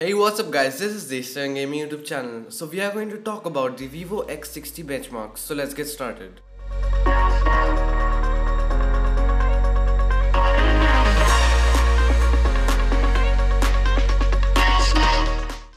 Hey, what's up guys, this is Deshta and Gaming YouTube channel. So we are going to talk about the Vivo X60 benchmarks. So let's get started.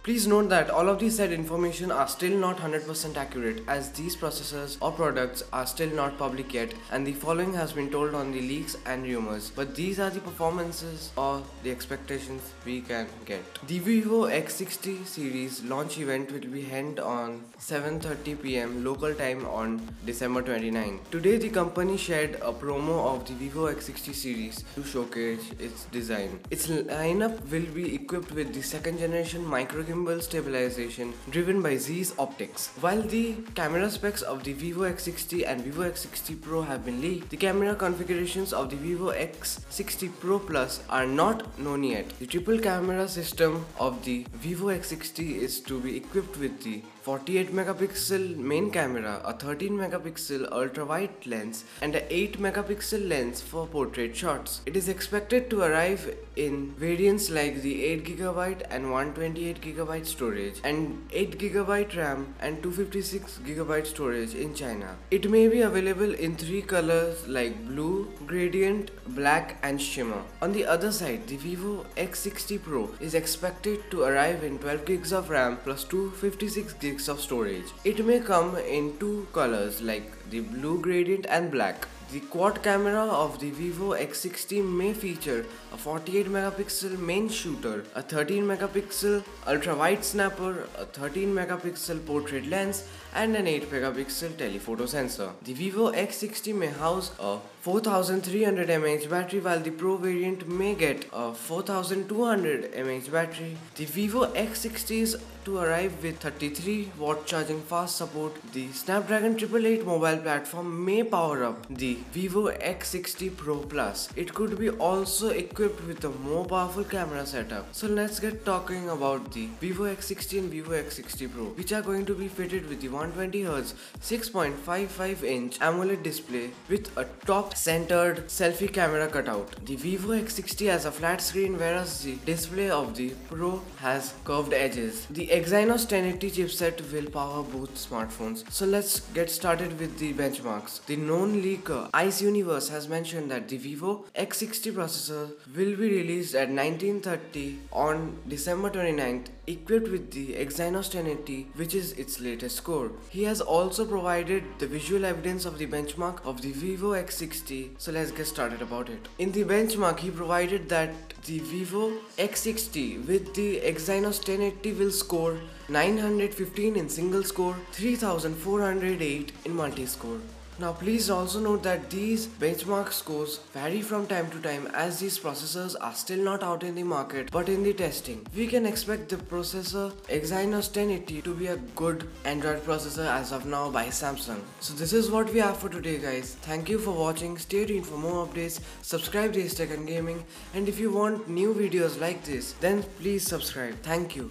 Please note that all of these said information are still not 100% accurate, as these processors or products are still not public yet, and the following has been told on the leaks and rumors, but these are the performances or the expectations we can get. The Vivo X60 series launch event will be held on 7:30 p.m. local time on December 29. Today the company shared a promo of the Vivo X60 series to showcase its design. Its lineup will be equipped with the second generation micro gimbal stabilization driven by Zeiss optics. While the camera specs of the Vivo X60 and Vivo X60 Pro have been leaked, the camera configurations of the Vivo X60 Pro Plus are not known yet. The triple camera system of the Vivo X60 is to be equipped with the 48 megapixel main camera, a 13 megapixel ultra wide lens, and an 8 megapixel lens for portrait shots. It is expected to arrive in variants like the 8GB and 128GB storage and 8GB RAM and 256GB storage in China. It may be available in three colors like blue, gradient, black and shimmer. On the other side, the Vivo X60 Pro is expected to arrive in 12GB of RAM plus 256GB of storage. It may come in two colors like the blue gradient and black. The quad camera of the Vivo X60 may feature a 48 megapixel main shooter, a 13 megapixel ultra wide snapper, a 13 megapixel portrait lens and an 8 megapixel telephoto sensor. The Vivo X60 may house a 4300 mAh battery, while the Pro variant may get a 4200 mAh battery. The Vivo X60 is to arrive with 33-watt charging fast support. The Snapdragon 888 mobile platform may power up the Vivo X60 Pro Plus. It could be also equipped with a more powerful camera setup. So let's get talking about the Vivo X60 and Vivo X60 Pro, which are going to be fitted with the 120Hz 6.55-inch AMOLED display with a top-centered selfie camera cutout. The Vivo X60 has a flat screen, whereas the display of the Pro has curved edges. The Exynos 1080 chipset will power both smartphones. So let's get started with the benchmarks. The known leaker Ice Universe has mentioned that the Vivo X60 processor will be released at 19:30 on December 29th, equipped with the Exynos 1080, which is its latest core. He has also provided the visual evidence of the benchmark of the Vivo X60, so let's get started about it. In the benchmark, he provided that the Vivo X60 with the Exynos 1080 will score 915 in single score, 3408 in multi-score. Now please also note that these benchmark scores vary from time to time, as these processors are still not out in the market but in the testing. We can expect the processor Exynos 1080 to be a good Android processor as of now by Samsung. So this is what we have for today guys. Thank you for watching. Stay tuned for more updates. Subscribe to Tech and Gaming, and if you want new videos like this, then please subscribe. Thank you.